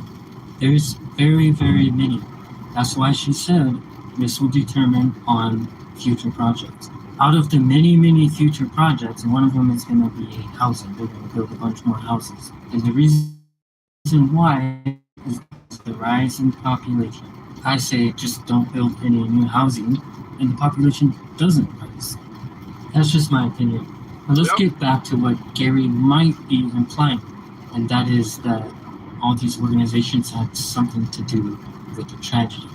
There's very, very many. That's why she said this will determine on future projects. Out of the many, many future projects, and one of them is going to be housing. They're going to build a bunch more houses. And the reason why is the rise in population. I say just don't build any new housing, and the population doesn't rise. That's just my opinion. But let's get back to what Gary might be implying, and that is that all these organizations had something to do with the tragedy,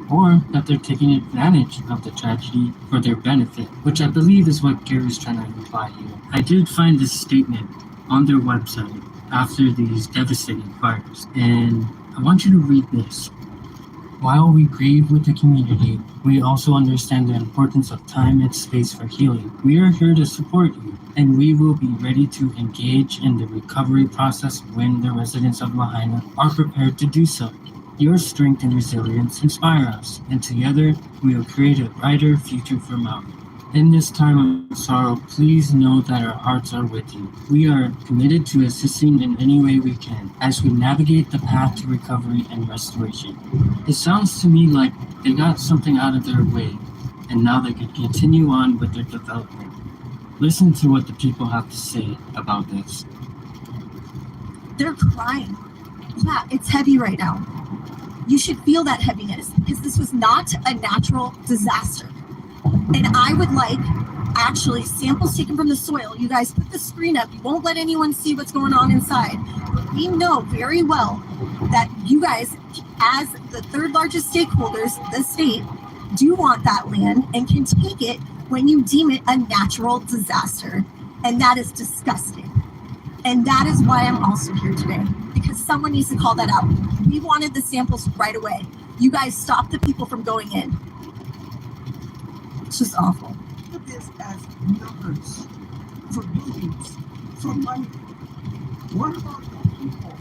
or that they're taking advantage of the tragedy for their benefit, which I believe is what Gary's trying to imply here. I did find this statement on their website after these devastating fires, and I want you to read this. While we grieve with the community, we also understand the importance of time and space for healing. We are here to support you, and we will be ready to engage in the recovery process when the residents of Lahaina are prepared to do so. Your strength and resilience inspire us, and together we will create a brighter future for Maui. In this time of sorrow, please know that our hearts are with you. We are committed to assisting in any way we can as we navigate the path to recovery and restoration. It sounds to me like they got something out of their way, and now they can continue on with their development. Listen to what the people have to say about this. They're crying. Yeah, it's heavy right now. You should feel that heaviness because this was not a natural disaster. And I would like actually samples taken from the soil. You guys put the screen up. You won't let anyone see what's going on inside. But we know very well that you guys, as the third largest stakeholders, the state, do want that land and can take it when you deem it a natural disaster. And that is disgusting. And that is why I'm also here today, because someone needs to call that out. We wanted the samples right away. You guys stopped the people from going in. It's just awful. Look at this as numbers for buildings, for money. What about the people?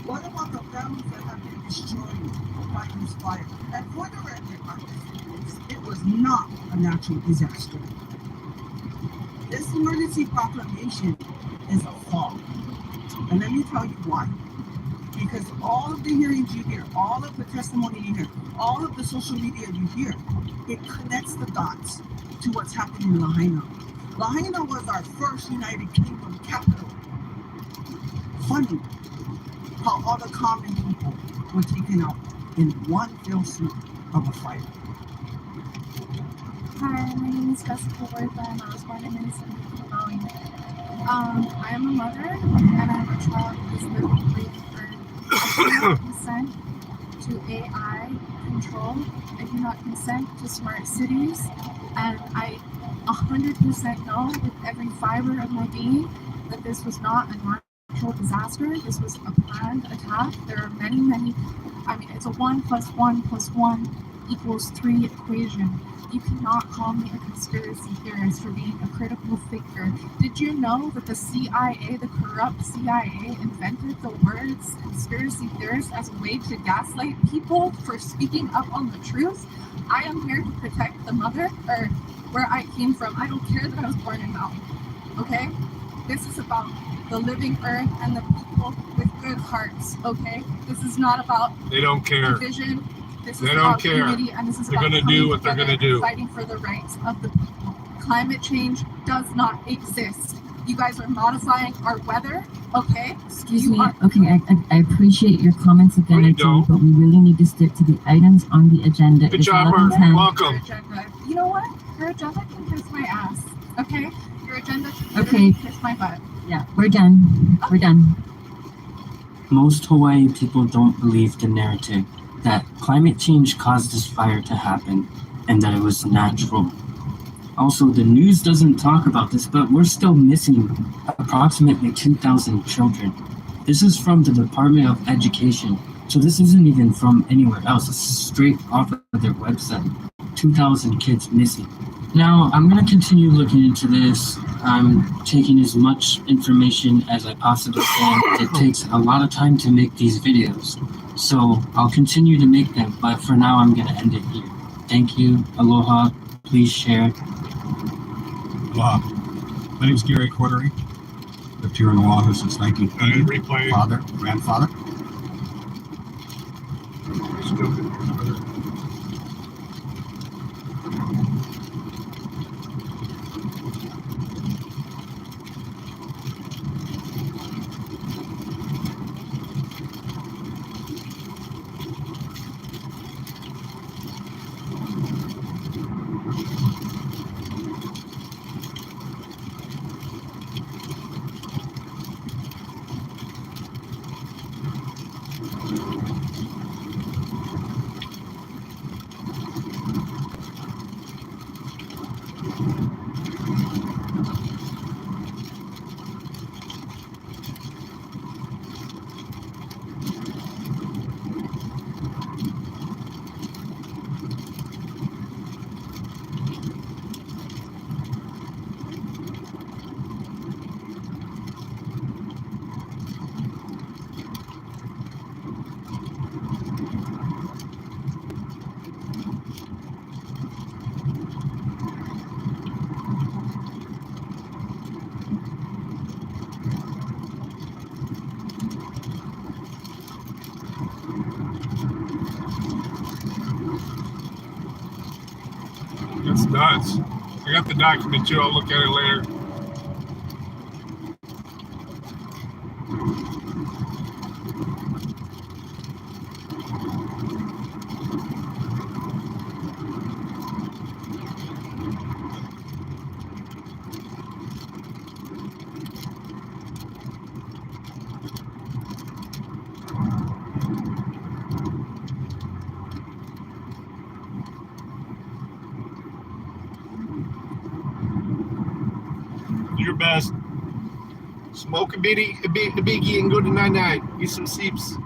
What about the families that have been destroyed by this fire? And for the record, it was not a natural disaster. This emergency proclamation is a fault. And let me tell you why. Because all of the hearings you hear, all of the testimony you hear, all of the social media you hear, it connects the dots to what's happening in Lahaina. Lahaina was our first United Kingdom capital. Funny how all the common people were taken out in one fell swoop of a fire. Hi, my name is Jessica Huerta, and I was born in Minnesota, Maui. I am a mother, and I have a child who is living breathing I do not consent to AI control. I do not consent to smart cities. And I 100% know with every fiber of my being that this was not a natural disaster. This was a planned attack. There are many, it's a 1 + 1 + 1 = 3 equation. You cannot call me a conspiracy theorist for being a critical thinker. Did you know that the CIA, the corrupt CIA, invented the words conspiracy theorist as a way to gaslight people for speaking up on the truth? I am here to protect the mother, or where I came from. I don't care that I was born in Maui, okay? This is about the living earth and the people with good hearts, okay? This is not about they don't care. Division. This they is don't about care. unity, and this is they're about going to do what they're going to do. Fighting for the rights of the people. Climate change does not exist. You guys are modifying our weather, okay? Excuse me. Okay, I appreciate your comments again, but we really need to stick to the items on the agenda. Good job, Martin. Welcome. You know what? Your agenda can kiss my ass, okay? Your agenda can kiss my butt. Yeah, we're done. Okay. We're done. Most Hawaii people don't believe the narrative that climate change caused this fire to happen and that it was natural. Also, the news doesn't talk about this, but we're still missing approximately 2,000 children. This is from the Department of Education, so this isn't even from anywhere else. It's straight off of their website. 2,000 kids missing. Now, I'm going to continue looking into this. I'm taking as much information as I possibly can. It takes a lot of time to make these videos, so I'll continue to make them, but for now, I'm going to end it here. Thank you. Aloha. Please share. Aloha. My name is Gary Cordery. lived here in Oahu since 1980. Replay. Father, grandfather. That's nuts. I got the document too. I'll look at it later. Your best. Smoke a biggie and go to night-night. Get some sleeps.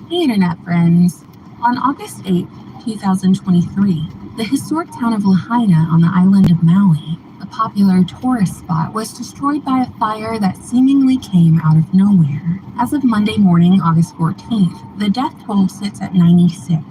Hey, Internet friends. On August 8, 2023, the historic town of Lahaina on the island of Maui, a popular tourist spot, was destroyed by a fire that seemingly came out of nowhere. As of Monday morning, August 14th, the death toll sits at 96.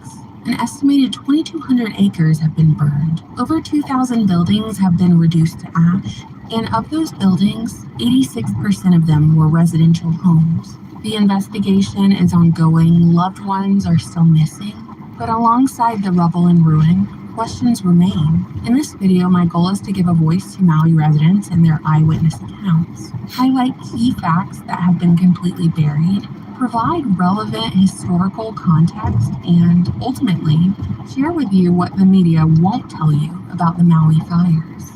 An estimated 2,200 acres have been burned. Over 2,000 buildings have been reduced to ash, and of those buildings, 86% of them were residential homes. The investigation is ongoing, loved ones are still missing, but alongside the rubble and ruin, questions remain. In this video, my goal is to give a voice to Maui residents and their eyewitness accounts, highlight key facts that have been completely buried, provide relevant historical context, and ultimately, share with you what the media won't tell you about the Maui fires.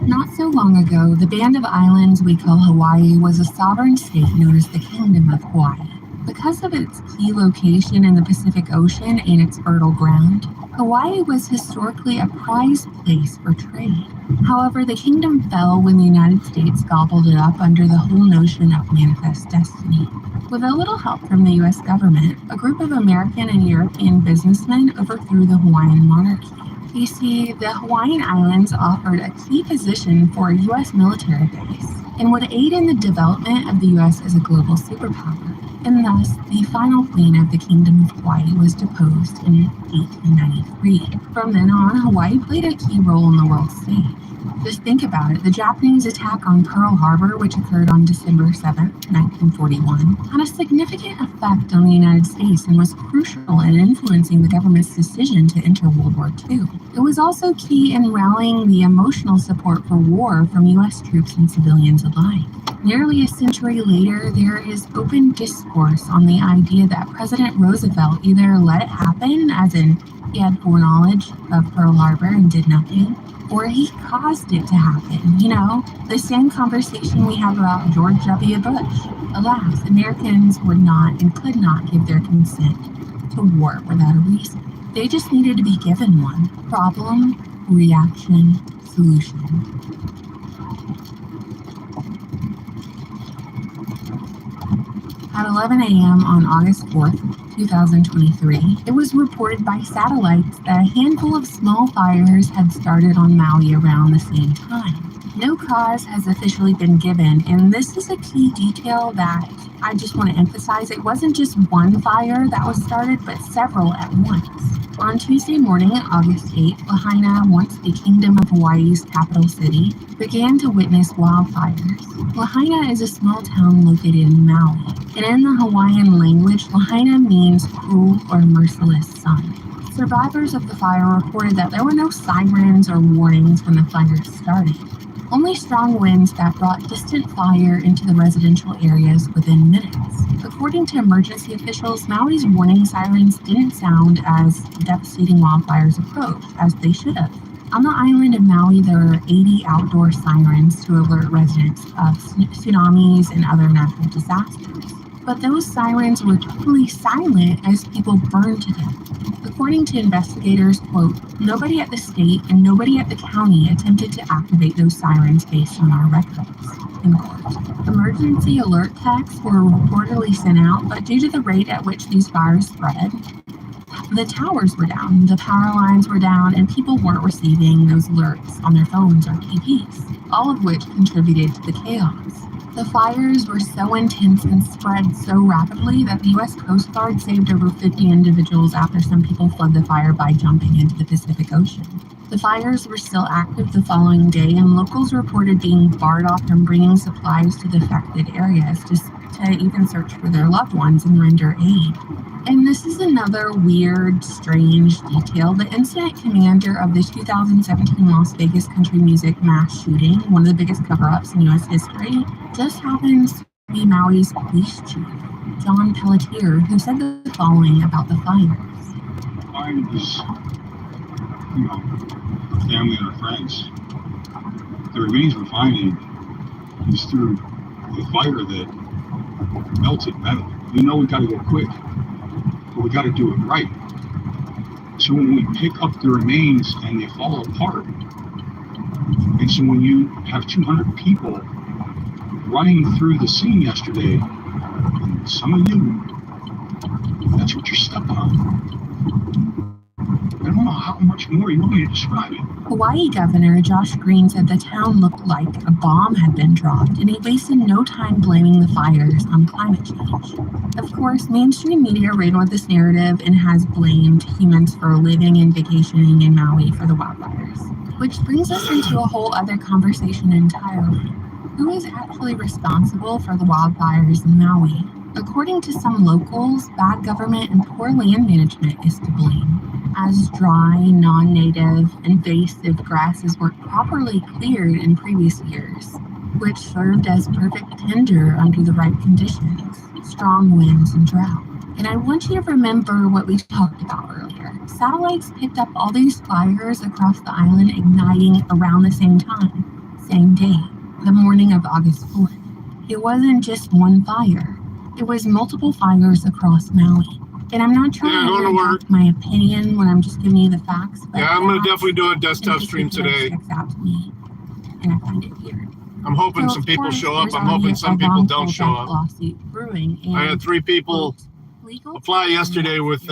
Not so long ago, the band of islands we call Hawaii was a sovereign state known as the Kingdom of Hawaii. Because of its key location in the Pacific Ocean and its fertile ground, Hawaii was historically a prized place for trade. However, the kingdom fell when the United States gobbled it up under the whole notion of manifest destiny. With a little help from the U.S. government, a group of American and European businessmen overthrew the Hawaiian monarchy. You see, the Hawaiian Islands offered a key position for a U.S. military base and would aid in the development of the U.S. as a global superpower. And thus, the final queen of the Kingdom of Hawaii was deposed in 1893. From then on, Hawaii played a key role in the world stage. Just think about it. The Japanese attack on Pearl Harbor, which occurred on December 7, 1941, had a significant effect on the United States and was crucial in influencing the government's decision to enter World War II. It was also key in rallying the emotional support for war from U.S. troops and civilians alike. Nearly a century later, there is open discourse on the idea that President Roosevelt either let it happen, as in he had foreknowledge of Pearl Harbor and did nothing, or he caused it to happen. You know, the same conversation we have about George W. Bush. Alas, Americans would not and could not give their consent to war without a reason. They just needed to be given one. Problem, reaction, solution. At 11 a.m. on August 4th, 2023, it was reported by satellites that a handful of small fires had started on Maui around the same time. No cause has officially been given, and this is a key detail that I just want to emphasize. It wasn't just one fire that was started, but several at once. On Tuesday morning, August 8th, Lahaina, once the Kingdom of Hawaii's capital city, began to witness wildfires. Lahaina is a small town located in Maui, and in the Hawaiian language, Lahaina means cruel or merciless sun. Survivors of the fire reported that there were no sirens or warnings when the fire started. Only strong winds that brought distant fire into the residential areas within minutes. According to emergency officials, Maui's warning sirens didn't sound as devastating wildfires approached as they should have. On the island of Maui, there are 80 outdoor sirens to alert residents of tsunamis and other natural disasters. But those sirens were totally silent as people burned to death. According to investigators, quote, nobody at the state and nobody at the county attempted to activate those sirens based on our records, end quote. Emergency alert texts were reportedly sent out, but due to the rate at which these fires spread, the towers were down, the power lines were down, and people weren't receiving those alerts on their phones or TVs, all of which contributed to the chaos. The fires were so intense and spread so rapidly that the U.S. Coast Guard saved over 50 individuals after some people fled the fire by jumping into the Pacific Ocean. The fires were still active the following day, and locals reported being barred off from bringing supplies to the affected areas just to even search for their loved ones and render aid. And this is another weird, strange detail. The incident commander of the 2017 Las Vegas country music mass shooting, one of the biggest cover-ups in U.S. history, just happens to be Maui's police chief, John Pelletier, who said the following about the fires. Mine is, our family and our friends. The remains we're finding is through the fire that melted metal. We know we got to go quick, but we got to do it right. So when we pick up the remains and they fall apart, and so when you have 200 people running through the scene yesterday, and some of you, that's what you're stuck on. I don't know how much more you want me to describe it. Hawaii Governor Josh Green said the town looked like a bomb had been dropped, and he wasted no time blaming the fires on climate change. Of course, mainstream media ran with this narrative and has blamed humans for living and vacationing in Maui for the wildfires. Which brings us into a whole other conversation entirely. Who is actually responsible for the wildfires in Maui? According to some locals, bad government and poor land management is to blame, as dry, non-native, invasive grasses weren't properly cleared in previous years, which served as perfect tinder under the right conditions, strong winds and drought. And I want you to remember what we talked about earlier. Satellites picked up all these fires across the island igniting around the same time, same day, the morning of August 4th. It wasn't just one fire. It was multiple fires across Maui. And I'm not trying going to to work. project my opinion when I'm just giving you the facts. But Yeah, I'm going to that definitely do a in desktop stream particular today. sticks out to me, and I find it weird. I'm hoping So, some of people course, show up. there's I'm already hoping a some people don't wrongful show death up. lawsuit brewing, and I had 3 people legal apply yesterday with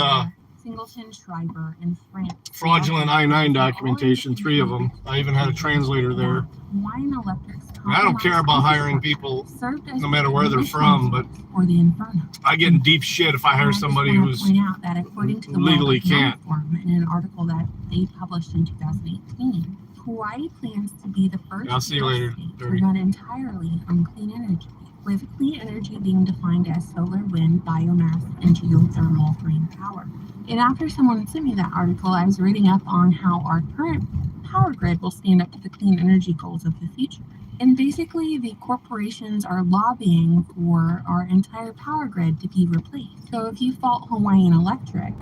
Singleton, Schreiber, and France. fraudulent I-9 documentation, 3 of them. I even had a translator there. Hawaiian Electric's And I don't care about hiring people no matter where they're from, but or the Inferno. I get in deep shit if I hire somebody who's point out that according to the legally World Economic can't. Forum, in an article that they published in 2018, Hawaii plans to be the first I'll see you later. state to run entirely on clean energy, with clean energy being defined as solar, wind, biomass, and geothermal green power. And after someone sent me that article, I was reading up on how our current power grid will stand up to the clean energy goals of the future. And basically, the corporations are lobbying for our entire power grid to be replaced. So if you fault Hawaiian Electric,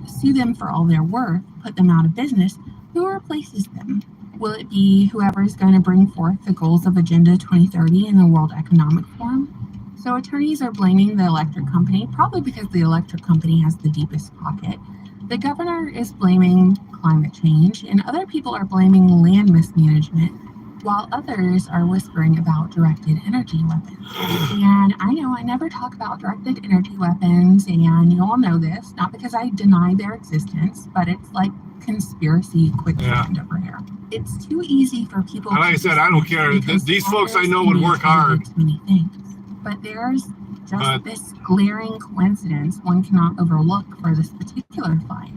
sue them for all their worth, put them out of business, who replaces them? Will it be whoever is going to bring forth the goals of Agenda 2030 in the World Economic Forum? So attorneys are blaming the electric company, probably because the electric company has the deepest pocket. The governor is blaming climate change, and other people are blaming land mismanagement, while others are whispering about directed energy weapons. And I know I never talk about directed energy weapons, and you all know this, not because I deny their existence, but it's like conspiracy quicksand over here. It's too easy for people And like I said, I don't care. These folks I know would work hard. Many things. But there's just this glaring coincidence one cannot overlook for this particular fire.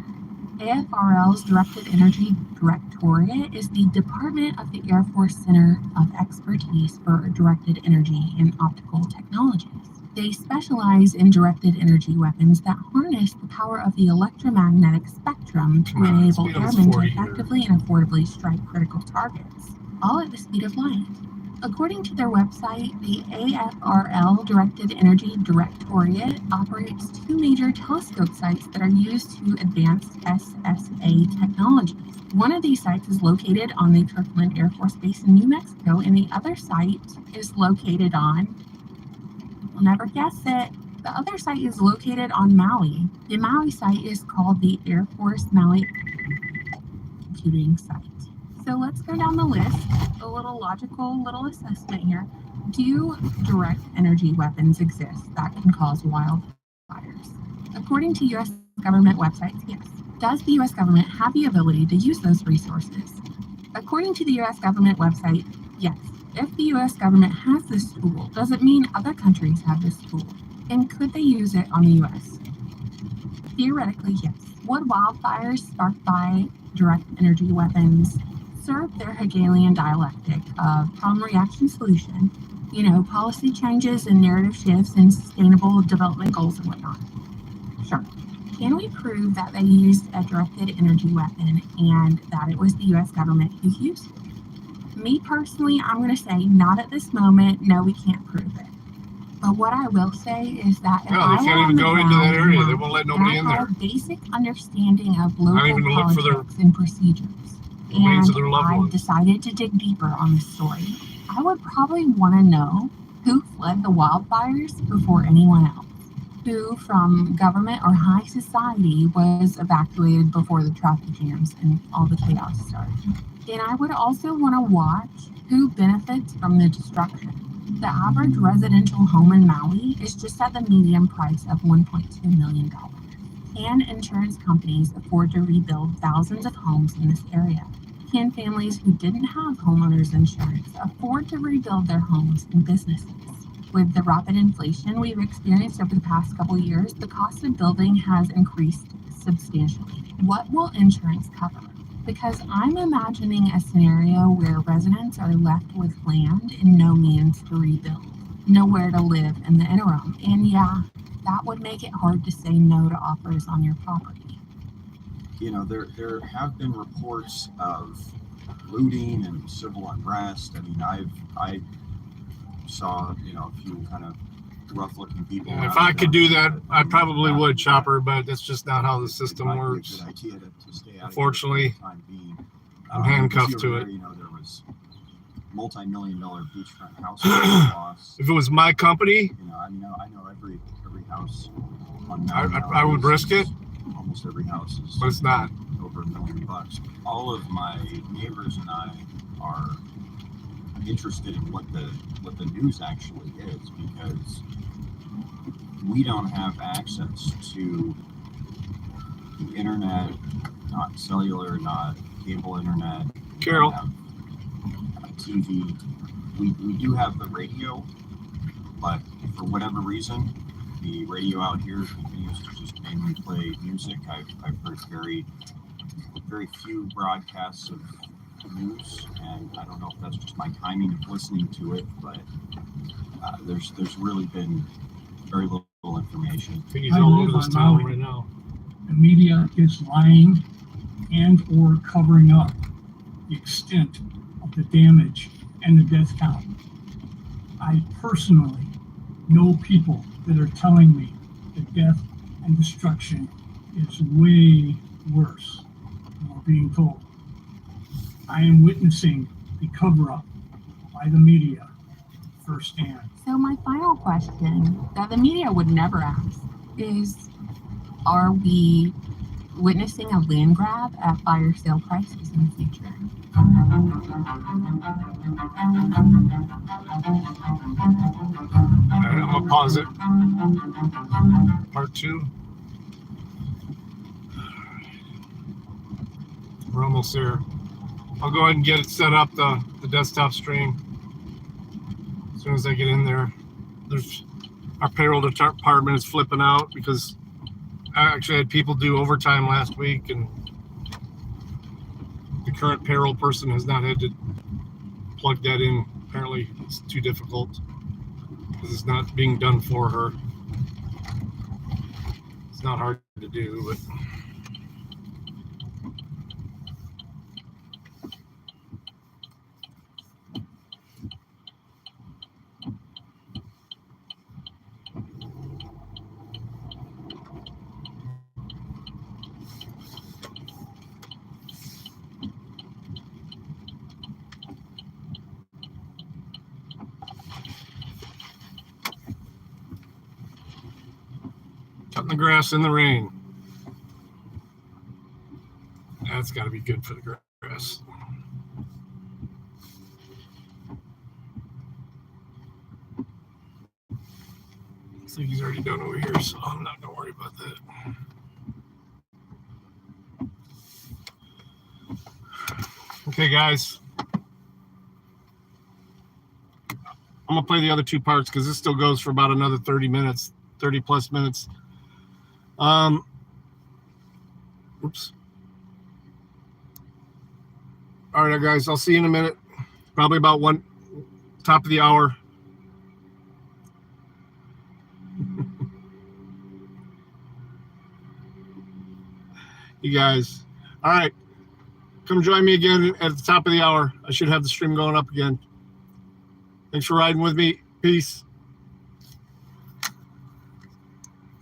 AFRL's Directed Energy Directorate is the department of the Air Force Center of Expertise for Directed Energy and Optical Technologies. They specialize in directed energy weapons that harness the power of the electromagnetic spectrum to enable airmen to effectively and affordably strike critical targets, all at the speed of light. According to their website, the AFRL Directed Energy Directorate operates 2 major telescope sites that are used to advance SSA technologies. One of these sites is located on the Kirkland Air Force Base in New Mexico, and the other site is located on, you'll never guess it, the other site is located on Maui. The Maui site is called the Air Force Maui Computing Site. So let's go down the list, a little logical little assessment here. Do direct energy weapons exist that can cause wildfires? According to U.S. government websites, yes. Does the U.S. government have the ability to use those resources? According to the U.S. government website, yes. If the U.S. government has this tool, does it mean other countries have this tool? And could they use it on the U.S.? Theoretically, yes. Would wildfires sparked by direct energy weapons serve their Hegelian dialectic of problem, reaction, solution, policy changes and narrative shifts and sustainable development goals and whatnot? Sure. Can we prove that they used a directed energy weapon and that it was the U.S. government who used it? Me personally, I'm going to say not at this moment. No, we can't prove it. But what I will say is that if No, they can't even go into that area. They won't let nobody in there. A basic understanding of local Not even to look for politics and procedures, remains of their loved and I've ones. decided to dig deeper on this story, I would probably want to know who fled the wildfires before anyone else. Who from government or high society was evacuated before the traffic jams and all the chaos started. And I would also want to watch who benefits from the destruction. The average residential home in Maui is just at the median price of $1.2 million. Can insurance companies afford to rebuild thousands of homes in this area? Can families who didn't have homeowners insurance afford to rebuild their homes and businesses? With the rapid inflation we've experienced over the past couple of years, the cost of building has increased substantially. What will insurance cover? Because I'm imagining a scenario where residents are left with land and no means to rebuild, nowhere to live in the interim. And yeah, that would make it hard to say no to offers on your property. There have been reports of looting and civil unrest. I mean, I saw, a few kind of rough-looking people. If I could do that, I probably would, Chopper, but that's just not how the system works. Unfortunately, I'm handcuffed to it. There was multi-million-dollar beachfront house loss. If it was my company, You know, I know every house on I would risk it. Almost every house is, but it's not. over $1 million. All of my neighbors and I are interested in what the news actually is, because we don't have access to the internet, not cellular, not cable internet. Carol. TV. We do have the radio, but for whatever reason, the radio out here continues to just mainly play music. I've heard very few broadcasts of news, and I don't know if that's just my timing of listening to it, but there's really been very little information. I think he's all over this town right now. The media is lying and or covering up the extent of the damage and the death count. I personally know people that are telling me that death and destruction is way worse than we're being told. I am witnessing the cover-up by the media firsthand. So my final question that the media would never ask is, are we witnessing a land grab at fire sale prices in the future? I'm gonna pause it. Part 2. We're almost there. I'll go ahead and get it set up, the desktop stream. As soon as I get in there, our payroll department is flipping out because I actually had people do overtime last week, and the current payroll person has not had to plug that in. Apparently it's too difficult because it's not being done for her. It's not hard to do, but cutting the grass in the rain. That's got to be good for the grass. Looks like he's already done over here, so I'm not going to worry about that. Okay, guys. I'm going to play the other 2 parts because this still goes for about another 30 minutes, 30 plus minutes. Oops. All right, guys, I'll see you in a minute. Probably about top of the hour. You guys. All right. Come join me again at the top of the hour. I should have the stream going up again. Thanks for riding with me. Peace.